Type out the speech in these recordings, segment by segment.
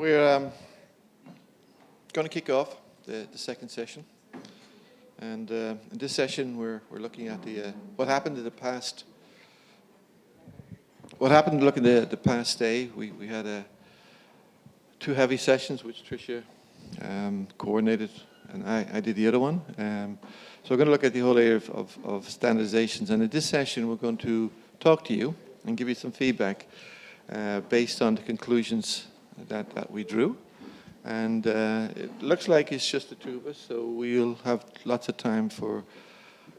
We're going to kick off the second session, and in this session we're looking at the what happened in the past. What happened? Look at the past day. We had two heavy sessions, which Tricia coordinated, and I did the other one. So we're going to look at the whole area of standardizations, and in this session we're going to talk to you and give you some feedback based on the conclusions that we drew. And it looks like it's just the two of us, so we'll have lots of time for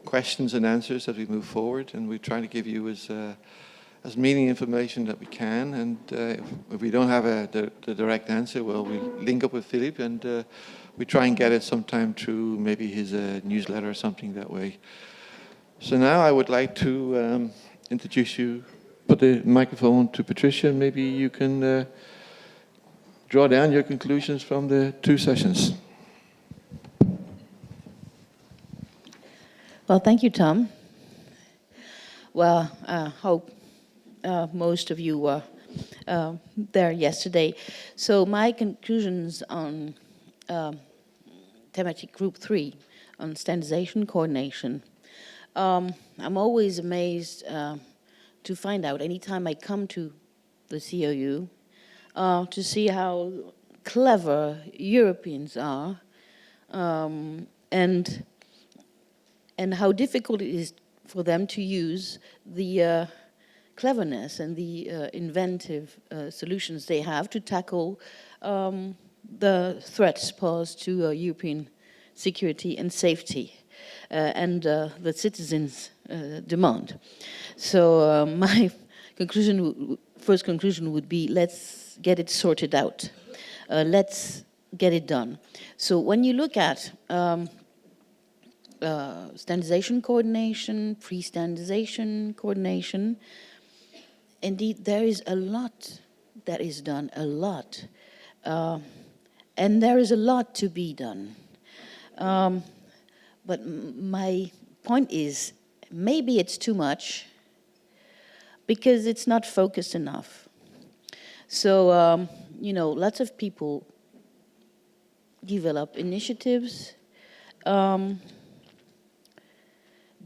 questions and answers as we move forward, and we try to give you as meaning information that we can. And if we don't have the direct answer, well, we link up with Philip, and we try and get it sometime through maybe his newsletter or something that way. So now I would like to introduce you, put the microphone to Patricia, and maybe you can draw down your conclusions from the two sessions. Well, thank you, Tom. Well, I hope most of you were there yesterday. So my conclusions on thematic group 3 on standardization coordination. I'm always amazed to find out anytime I come to the CoU to see how clever Europeans are, and how difficult it is for them to use the cleverness and the inventive solutions they have to tackle the threats posed to European security and safety and the citizens' demand. So my first conclusion would be, let's get it sorted out. Let's get it done. So when you look at standardization coordination, pre-standardization coordination, indeed there is a lot that is done, and there is a lot to be done. But my point is, maybe it's too much because it's not focused enough. So, lots of people develop initiatives.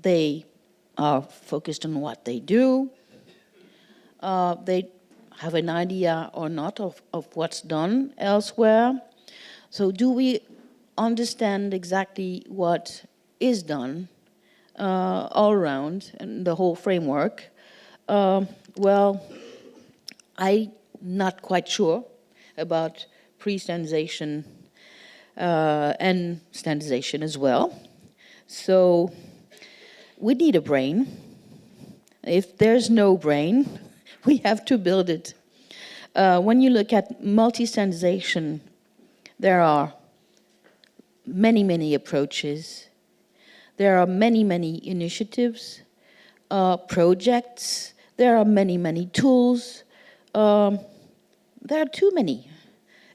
They are focused on what they do. They have an idea or not of what's done elsewhere. So do we understand exactly what is done all around and the whole framework? Well, I'm not quite sure about pre-standardization and standardization as well. So we need a brain. If there's no brain, we have to build it. When you look at multi-standardization, there are many, many approaches. There are many, many initiatives, projects. There are many, many tools. There are too many.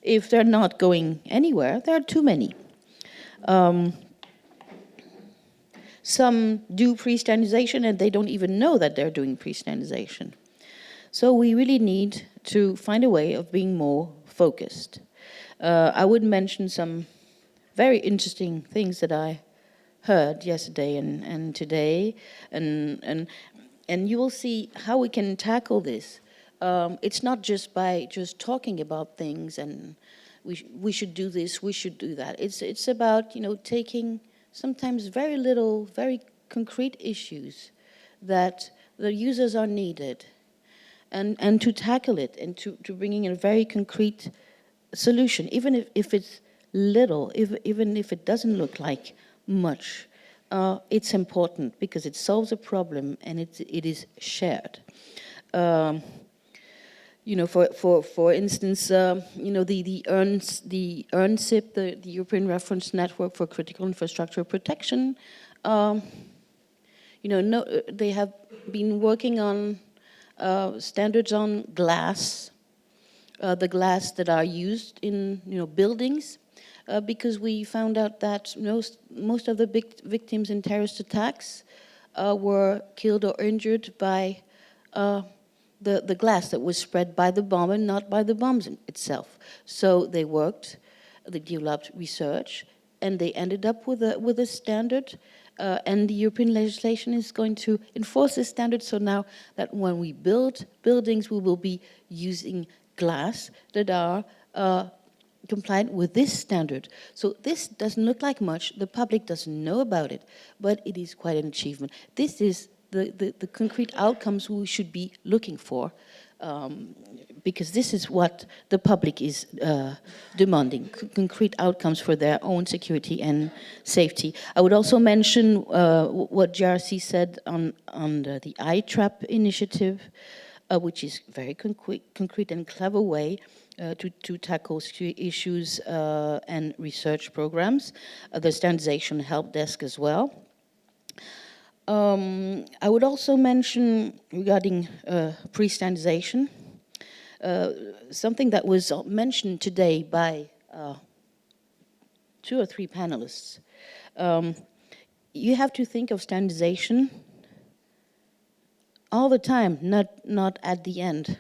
If they're not going anywhere, there are too many. Some do pre-standardization and they don't even know that they're doing pre-standardization. So we really need to find a way of being more focused. I would mention some very interesting things that I heard yesterday and today, and you will see how we can tackle this. It's not just by just talking about things and we should do this, we should do that. It's about taking sometimes very little, very concrete issues that the users are needed, and to tackle it and to bringing in a very concrete solution, even if it's little, even if it doesn't look like much. It's important because it solves a problem and it is shared. For instance, the ERNSIP, the European Reference Network for Critical Infrastructure Protection, they have been working on standards on glass, the glass that are used in buildings, because we found out that most of the victims in terrorist attacks were killed or injured by the glass that was spread by the bomb and not by the bombs itself. So they worked, they developed research, and they ended up with a standard. And the European legislation is going to enforce this standard. So now that when we build buildings, we will be using glass that are compliant with this standard. So this doesn't look like much. The public doesn't know about it, but it is quite an achievement. This is the concrete outcomes we should be looking for, because this is what the public is demanding, concrete outcomes for their own security and safety. I would also mention what JRC said on the iTrap initiative, which is very concrete and clever way to tackle security issues and research programs. The standardization help desk as well. I would also mention regarding pre-standardization, something that was mentioned today by 2 or 3 panelists. You have to think of standardization all the time, not at the end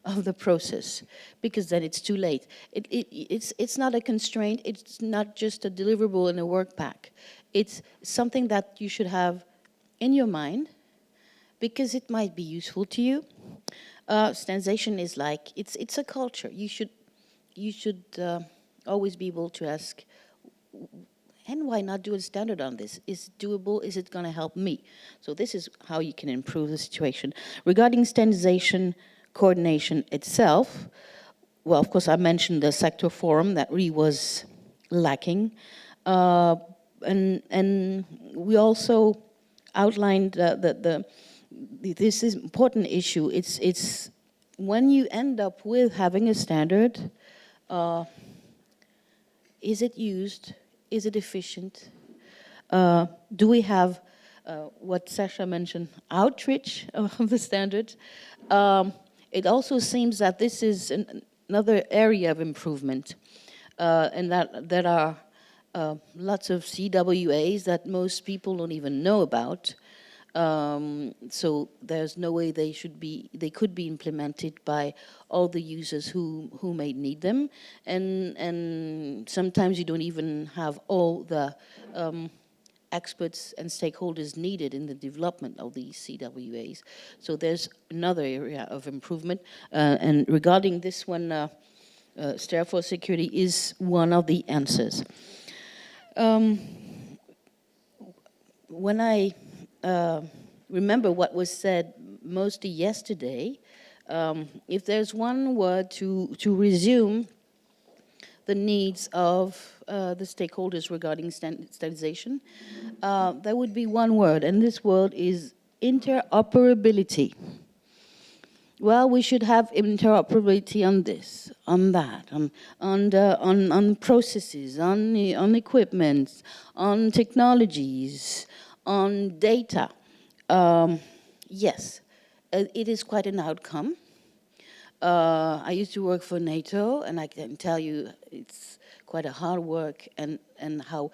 of the process, because then it's too late. It's not a constraint, it's not just a deliverable in a work pack. It's something that you should have in your mind, because it might be useful to you. Standardization is like, it's a culture. You should always be able to ask, and why not do a standard on this? Is it doable? Is it going to help me? So this is how you can improve the situation. Regarding standardization coordination itself, well, of course, I mentioned the sector forum that really was lacking. And we also outlined this is important issue. It's when you end up with having a standard, is it used? Is it efficient? Do we have what Sasha mentioned, outreach of the standard? It also seems that this is another area of improvement, and that there are lots of CWAs that most people don't even know about. So there's no way they could be implemented by all the users who may need them, and sometimes you don't even have all the experts and stakeholders needed in the development of these CWAs. So there's another area of improvement, and regarding this one, Stair for Security is one of the answers. When I remember what was said mostly yesterday, if there's one word to resume the needs of the stakeholders regarding standardization, there would be one word, and this word is interoperability. Well, we should have interoperability on this, on that, on processes, on equipment, on technologies, on data. Yes, it is quite an outcome. I used to work for NATO, and I can tell you it's quite a hard work, and how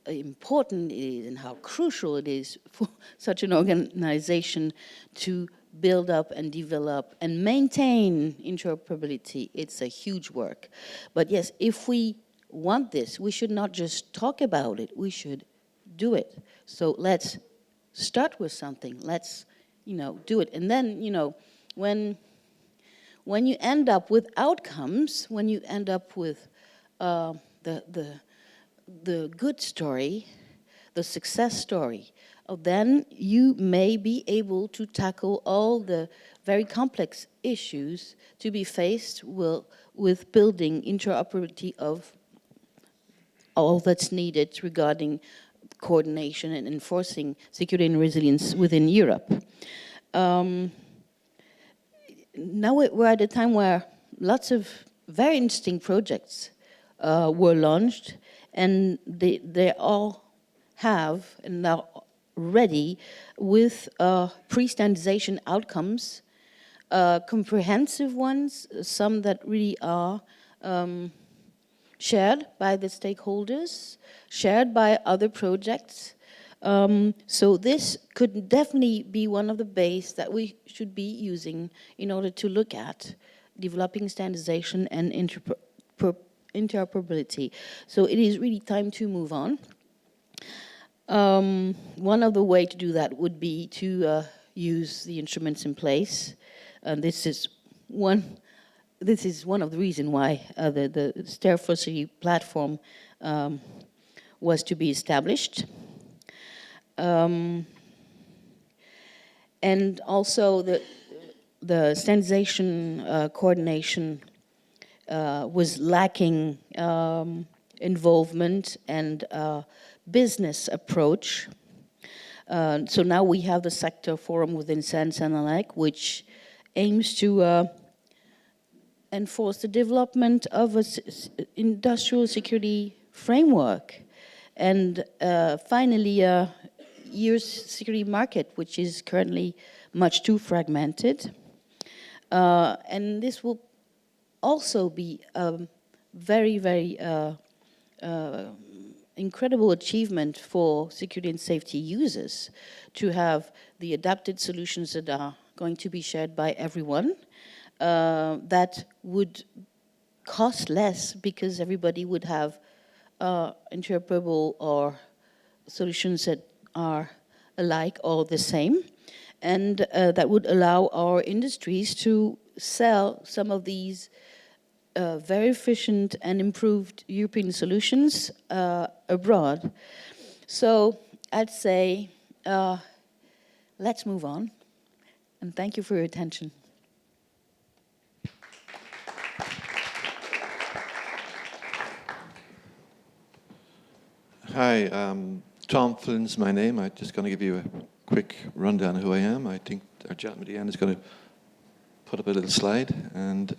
important it is and how crucial it is for such an organization to build up and develop and maintain interoperability. It's a huge work. But yes, if we want this, we should not just talk about it, we should do it. So let's start with something. Let's, do it. And then, when you end up with outcomes, when you end up with the good story, the success story, then you may be able to tackle all the very complex issues to be faced with building interoperability of all that's needed regarding coordination and enforcing security and resilience within Europe. Now we're at a time where lots of very interesting projects were launched, and they all have and are ready with pre-standardization outcomes, comprehensive ones, some that really are shared by the stakeholders, shared by other projects, So this could definitely be one of the bases that we should be using in order to look at developing standardization and interoperability. So it is really time to move on. One of the way to do that would be to use the instruments in place. And this is one of the reasons why the Standardisation platform was to be established. And also the standardization coordination was lacking involvement and business approach. So now we have the sector forum within SANS-ANALEC, which aims to enforce the development of an industrial security framework. And finally, year's security market, which is currently much too fragmented. And this will also be a very, very incredible achievement for security and safety users to have the adapted solutions that are going to be shared by everyone that would cost less because everybody would have interoperable or solutions that are alike or the same, and that would allow our industries to sell some of these very efficient and improved European solutions abroad. So I'd say let's move on, and thank you for your attention. Hi, Tom Flynn's my name. I'm just going to give you a quick rundown of who I am. I think our gentleman at the end is going to put up a little slide, and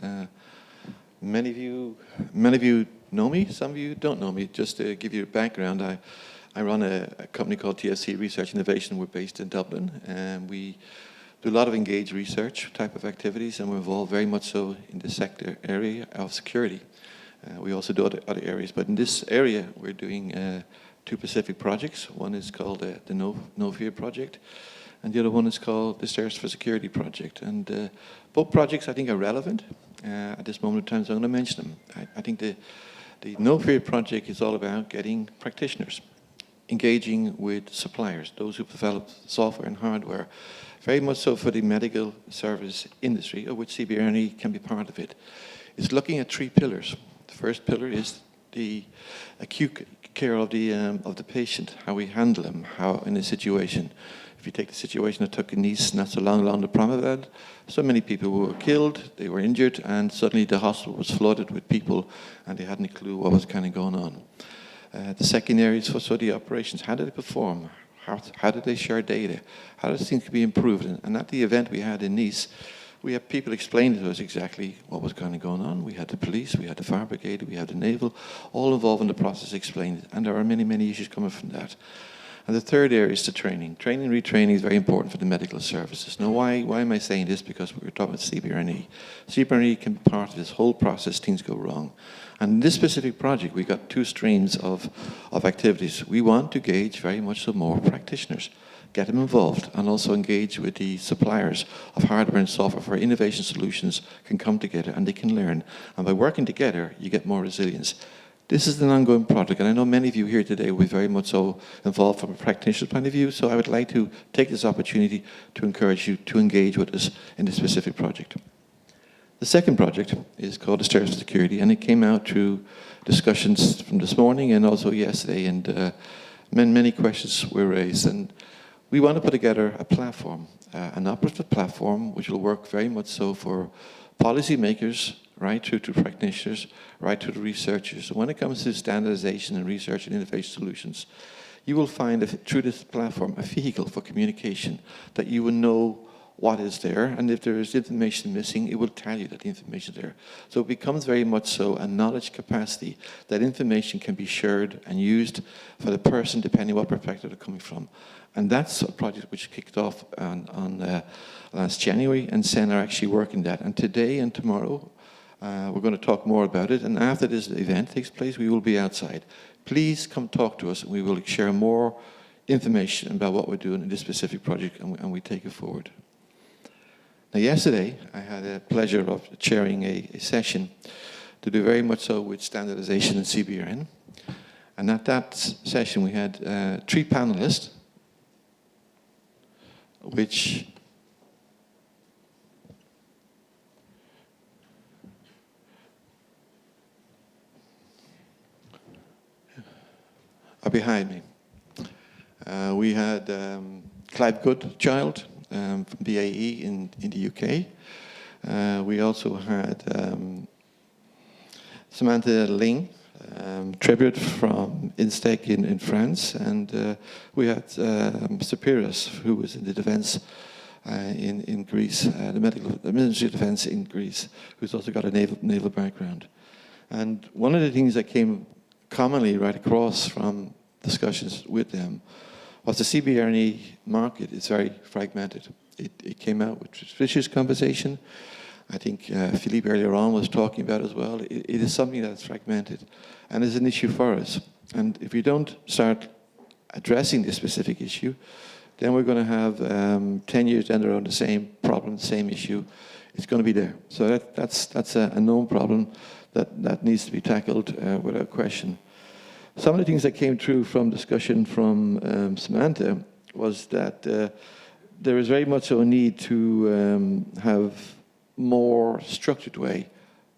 many of you know me, some of you don't know me. Just to give you a background, I run a company called TSC Research Innovation. We're based in Dublin, and we do a lot of engaged research type of activities, and we're involved very much so in the sector area of security. We also do other areas, but in this area we're doing two specific projects. One is called the No Fear project, and the other one is called the Stairs for Security project. And both projects I think are relevant at this moment in time, so I'm going to mention them. I think the No Fear project is all about getting practitioners, engaging with suppliers, those who develop software and hardware, very much so for the medical service industry, of which CBRNE can be part of it. It's looking at three pillars. The first pillar is the acute care of the patient, how we handle them, how in a situation. If you take the situation that took in Nice not so long the Promenade, so many people were killed, they were injured, and suddenly the hospital was flooded with people, and they hadn't a clue what was kind of going on. The second area is for the operations. How did they perform? How did they share data? How did things be improved? And at the event we had in Nice, we had people explaining to us exactly what was kind of going on. We had the police, we had the fire brigade, we had the naval, all involved in the process explained. And there are many, many issues coming from that. And the third area is the training. Training and retraining is very important for the medical services. Now, why am I saying this? Because we were talking about CBRNE. CBRNE can be part of this whole process, things go wrong. And in this specific project, we got two streams of activities. We want to engage very much so more practitioners, get them involved, and also engage with the suppliers of hardware and software where innovation solutions can come together and they can learn. And by working together, you get more resilience. This is an ongoing project, and I know many of you here today will be very much so involved from a practitioner's point of view, so I would like to take this opportunity to encourage you to engage with us in this specific project. The second project is called the Stairs for Security, and it came out through discussions from this morning and also yesterday, and many questions were raised. And we want to put together a platform, an operative platform, which will work very much so for policymakers, right through to practitioners, right to the researchers. So when it comes to standardization and research and innovation solutions, you will find through this platform a vehicle for communication that you will know what is there, and if there is information missing, it will tell you that the information is there. So it becomes very much so a knowledge capacity that information can be shared and used for the person depending what perspective they're coming from. And that's a project which kicked off on last January, and SEN are actually working that. And today and tomorrow, we're going to talk more about it, and after this event takes place, we will be outside. Please come talk to us, and we will share more information about what we're doing in this specific project, and we take it forward. Now, yesterday, I had the pleasure of chairing a session to do very much so with standardization and CBRN. And at that session, we had 3 panelists, which are behind me. We had Clive Goodchild from BAE in the UK. We also had Samantha Ling, tribute from Instec in France, and we had Spiros, who was in the defense in Greece, the Ministry of Defense in Greece, who's also got a naval background. And one of the things that came commonly right across from discussions with them was the CBRNE market is very fragmented. It came out with Trish's conversation. I think Philippe earlier on was talking about as well. It is something that's fragmented and is an issue for us. And if we don't start addressing this specific issue, then we're going to have 10 years down the road the same problem, the same issue. It's going to be there. So that's a known problem that needs to be tackled without question. Some of the things that came through from discussion from Samantha was that there is very much a need to have more structured way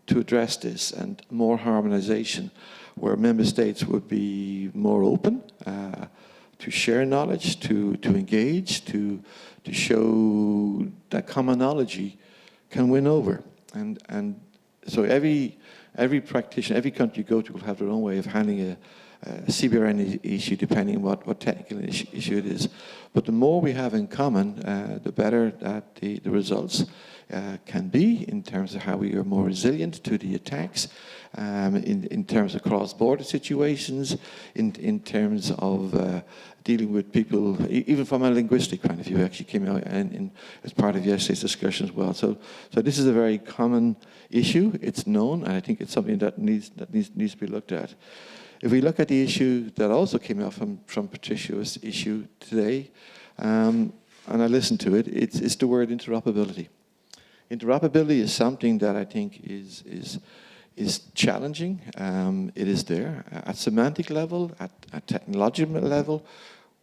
to address this and more harmonization, where member states would be more open to share knowledge, to engage, to show that commonology can win over. And so every practitioner, every country you go to will have their own way of handling a CBRN issue, depending on what technical issue it is. But the more we have in common, the better that the results can be in terms of how we are more resilient to the attacks, in terms of cross-border situations, in terms of dealing with people, even from a linguistic point of view, actually came out as part of yesterday's discussion as well. So this is a very common issue. It's known, and I think it's something that needs to be looked at. If we look at the issue that also came out from Patricia's issue today, and I listened to it, it's the word interoperability. Interoperability is something that I think is challenging. It is there at semantic level, at technological level.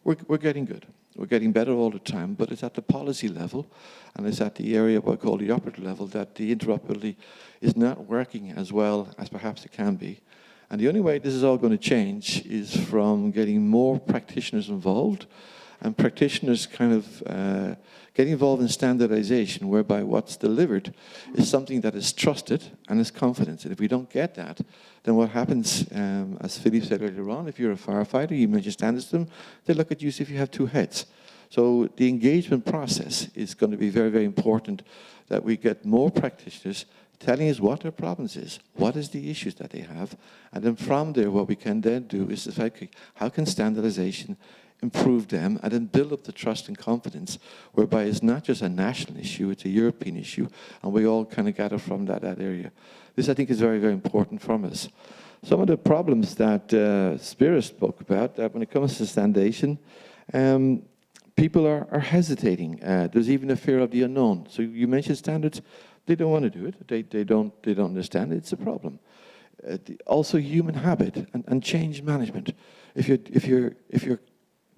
We're getting good. We're getting better all the time, but it's at the policy level, and it's at the area what I call the operative level that the interoperability is not working as well as perhaps it can be. And the only way this is all going to change is from getting more practitioners involved, and practitioners kind of getting involved in standardization, whereby what's delivered is something that is trusted and is confident. And if we don't get that, then what happens, as Philippe said earlier on, if you're a firefighter, you mention standards to them, they look at you as if you have 2 heads. So the engagement process is going to be very, very important, that we get more practitioners telling us what their problems is, what is the issues that they have, and then from there what we can then do is decide, how can standardization improve them and then build up the trust and confidence, whereby it's not just a national issue, it's a European issue, and we all kind of gather from that area. This, I think, is very, very important from us. Some of the problems that Spiros spoke about, that when it comes to standardization, people are hesitating. There's even a fear of the unknown. So you mentioned standards. They don't want to do it. They don't understand it. It's a problem. Also, human habit and change management. If you're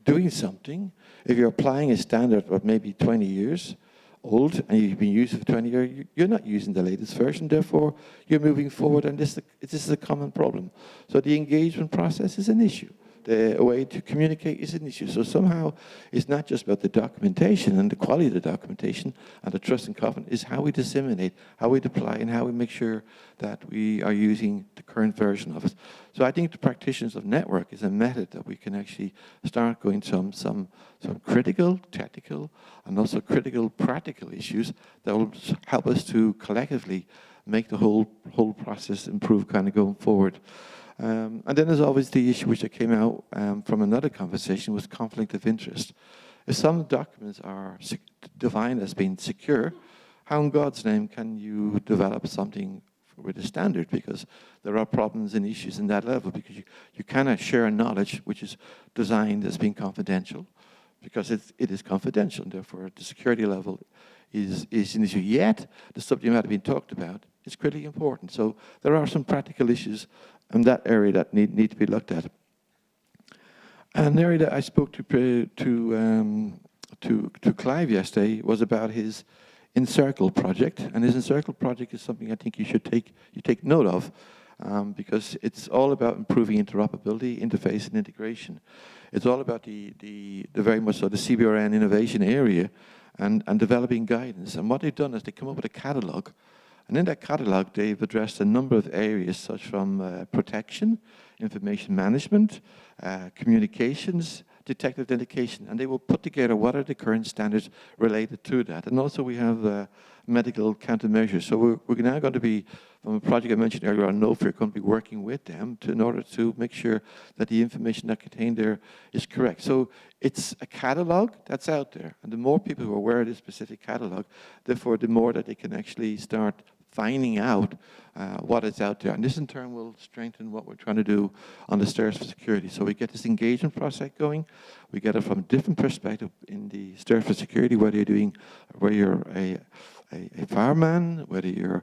doing something, if you're applying a standard of maybe 20 years old and you've been using it for 20 years, you're not using the latest version. Therefore, you're moving forward, and this is a common problem. So the engagement process is an issue. The way to communicate is an issue. So somehow it's not just about the documentation and the quality of the documentation and the trust and confidence, it's how we disseminate, how we deploy, and how we make sure that we are using the current version of it. So I think the practitioners of network is a method that we can actually start going some critical, technical, and also critical, practical issues that will help us to collectively make the whole process improve kind of going forward. And then there's always the issue which came out from another conversation was conflict of interest. If some documents are defined as being secure, how in God's name can you develop something with a standard, because there are problems and issues in that level, because you cannot share knowledge which is designed as being confidential, because it is confidential, and therefore the security level is an issue. Yet, the subject matter being talked about is critically important. So there are some practical issues in that area that need to be looked at. And the area that I spoke to Clive yesterday was about his Encircle project, and his Encircle project is something I think you take note of, because it's all about improving interoperability, interface, and integration. It's all about the very much so the CBRN innovation area, and developing guidance. And what they've done is they come up with a catalogue, and in that catalogue they've addressed a number of areas, such from protection, information management, communications, detective authentication, and they will put together what are the current standards related to that. And also we have medical countermeasures. So we're now going to be, from a project I mentioned earlier on, we're going to be working with them in order to make sure that the information that contained there is correct. So it's a catalog that's out there, and the more people who are aware of this specific catalog, therefore the more that they can actually start finding out what is out there. And this in turn will strengthen what we're trying to do on the stairs for security. So we get this engagement process going. We get it from a different perspective in the stairs for security, whether you're a fireman, whether you're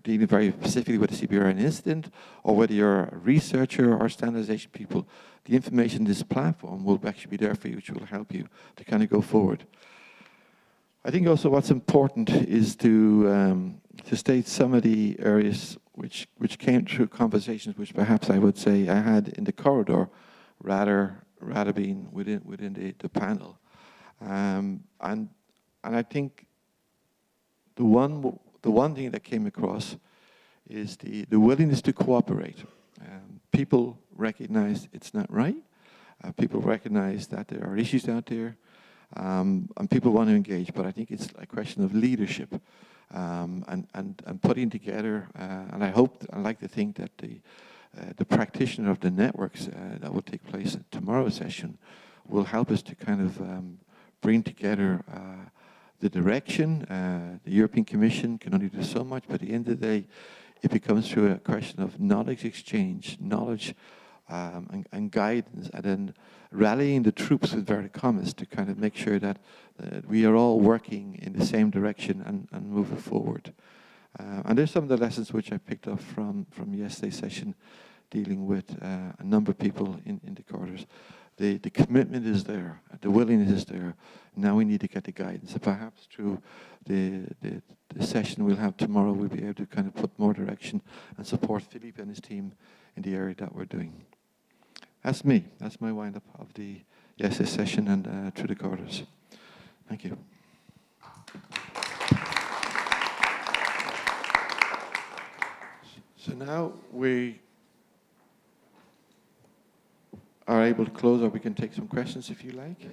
dealing very specifically with a CBRN incident, or whether you're a researcher or standardization people. The information in this platform will actually be there for you, which will help you to kind of go forward. I think also what's important is to state some of the areas which came through conversations which perhaps I would say I had in the corridor rather being within the panel. And I think the one thing that came across is the willingness to cooperate. People recognize it's not right. People recognize that there are issues out there. And people want to engage, but I think it's a question of leadership and putting together. And I like to think that the practitioner of the networks that will take place at tomorrow's session will help us to kind of bring together the direction. The European Commission can only do so much, but at the end of the day, it becomes through a question of knowledge exchange, knowledge and guidance, and then rallying the troops with very comments to kind of make sure that we are all working in the same direction and moving forward. And there's some of the lessons which I picked up from yesterday's session, dealing with a number of people in the corridors. The commitment is there, the willingness is there. Now we need to get the guidance. And perhaps through the session we'll have tomorrow, we'll be able to kind of put more direction and support Philippe and his team in the area that we're doing. That's me. That's my wind-up of the yesterday's session and through the corridors. Thank you. So now we are able to close, or we can take some questions if you like.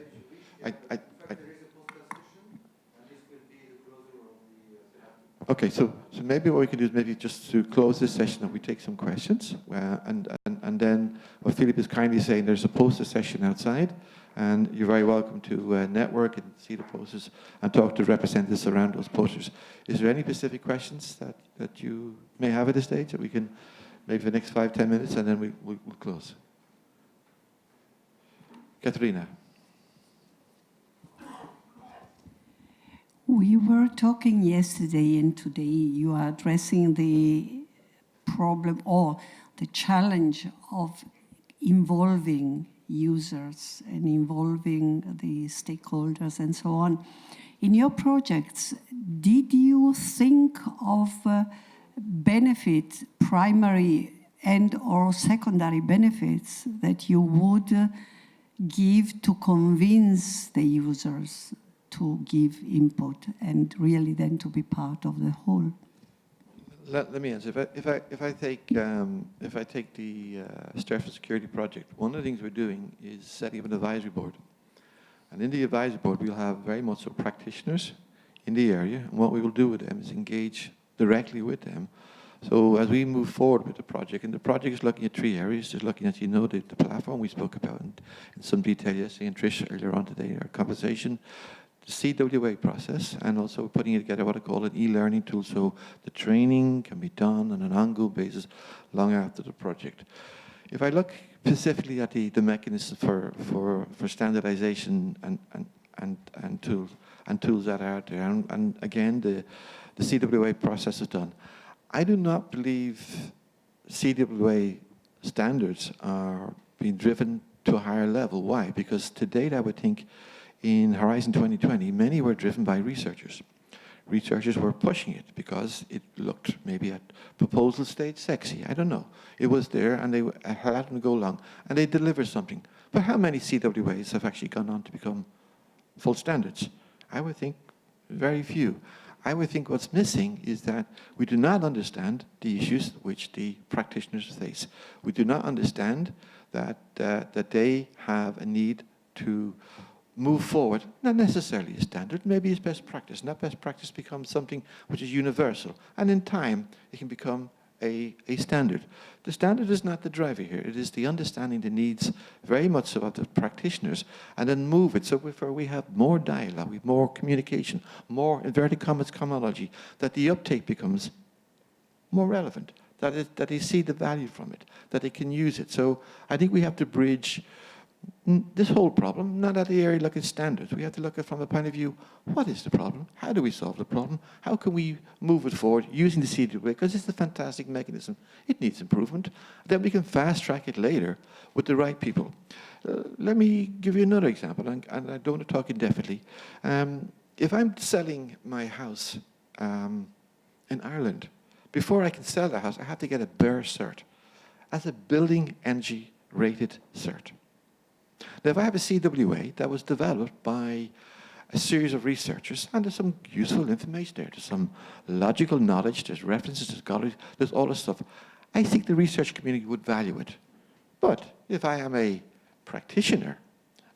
Okay, so maybe what we can do is maybe just to close this session, and we take some questions, and then what Philip is kindly saying, there's a poster session outside, and you're very welcome to network and see the posters and talk to representatives around those posters. Is there any specific questions that you may have at this stage that we can maybe for the next 5-10 minutes, and then we'll close? Katrina. We were talking yesterday and today you are addressing the problem or the challenge of involving users and involving the stakeholders and so on. In your projects, did you think of benefit, primary and or secondary benefits that you would give to convince the users to give input and really then to be part of the whole? Let me answer. If I take the Stairs for Security project, one of the things we're doing is setting up an advisory board, and in the advisory board we'll have very much so practitioners in the area, and what we will do with them is engage directly with them. So as we move forward with the project, and the project is looking at 3 areas. It's looking at, the platform we spoke about in some detail yesterday, and Trish earlier on today in our conversation. the CWA process, and also putting together what I call an e-learning tool, so the training can be done on an ongoing basis long after the project. If I look specifically at the mechanism for standardization and tools that are out there, and again, the CWA process is done, I do not believe CWA standards are being driven to a higher level. Why? Because to date, I would think in Horizon 2020, many were driven by researchers. Researchers were pushing it because it looked maybe at proposal stage sexy. I don't know. It was there, and they had to go along, and they delivered something. But how many CWAs have actually gone on to become full standards? I would think very few. I would think what's missing is that we do not understand the issues which the practitioners face. We do not understand that they have a need to move forward, not necessarily a standard, maybe it's best practice, and that best practice becomes something which is universal, and in time it can become a standard. The standard is not the driver here, it is the understanding the needs very much so of the practitioners, and then move it so we have more dialogue, we have more communication, more inverted commas commonality, that the uptake becomes more relevant, that they see the value from it, that they can use it. So I think we have to bridge this whole problem, not at the area look at standards. We have to look at it from the point of view, what is the problem? How do we solve the problem? How can we move it forward using the CWA? Because it's a fantastic mechanism. It needs improvement. Then we can fast track it later with the right people. Let me give you another example, and I don't want to talk indefinitely. If I'm selling my house in Ireland, before I can sell the house, I have to get a BER cert. That's a building energy rated cert. Now, if I have a CWA that was developed by a series of researchers, and there's some useful information there, there's some logical knowledge, there's references to scholars, there's all this stuff, I think the research community would value it. But if I am a practitioner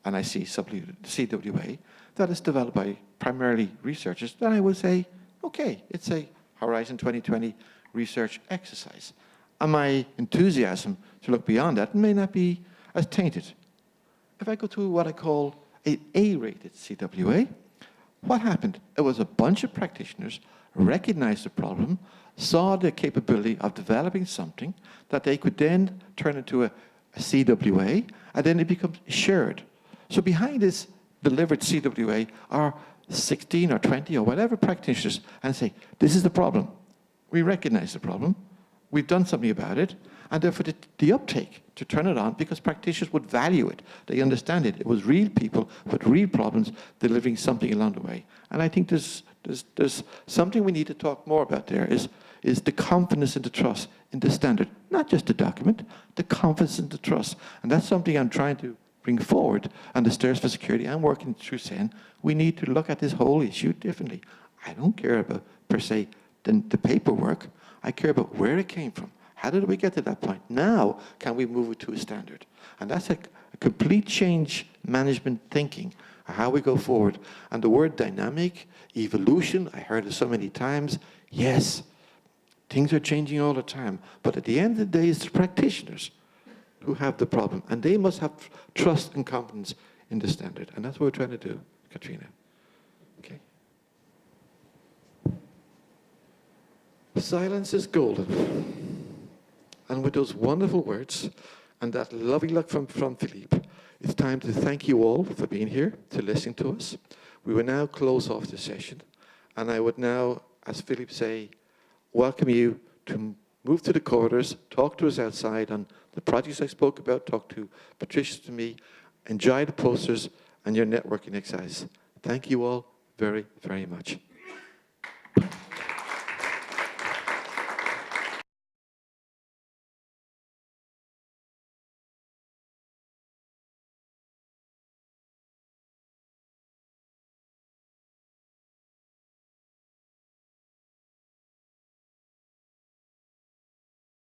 and I see CWA that is developed by primarily researchers, then I would say, okay, it's a Horizon 2020 research exercise. And my enthusiasm to look beyond that may not be as tainted. If I go to what I call an A-rated CWA, what happened? It was a bunch of practitioners recognized the problem, saw the capability of developing something that they could then turn into a CWA, and then it becomes shared. So behind this delivered CWA are 16 or 20 or whatever practitioners, and say, this is the problem. We recognize the problem. We've done something about it, and therefore the uptake to turn it on, because practitioners would value it. They understand it. It was real people with real problems delivering something along the way. And I think there's something we need to talk more about there is the confidence and the trust in the standard. Not just the document, the confidence and the trust. And that's something I'm trying to bring forward on the Stairs for Security. I'm working through saying we need to look at this whole issue differently. I don't care about, per se, the paperwork. I care about where it came from. How did we get to that point? Now, can we move it to a standard? And that's a complete change management thinking, how we go forward. And the word dynamic, evolution, I heard it so many times. Yes, things are changing all the time. But at the end of the day, it's the practitioners who have the problem. And they must have trust and confidence in the standard. And that's what we're trying to do, Katrina. Okay. Silence is golden. And with those wonderful words and that lovely look from Philippe, it's time to thank you all for being here, to listen to us. We will now close off the session. And I would now, as Philippe say, welcome you to move to the corridors, talk to us outside on the projects I spoke about, talk to Patricia, to me, enjoy the posters and your networking exercise. Thank you all very, very much.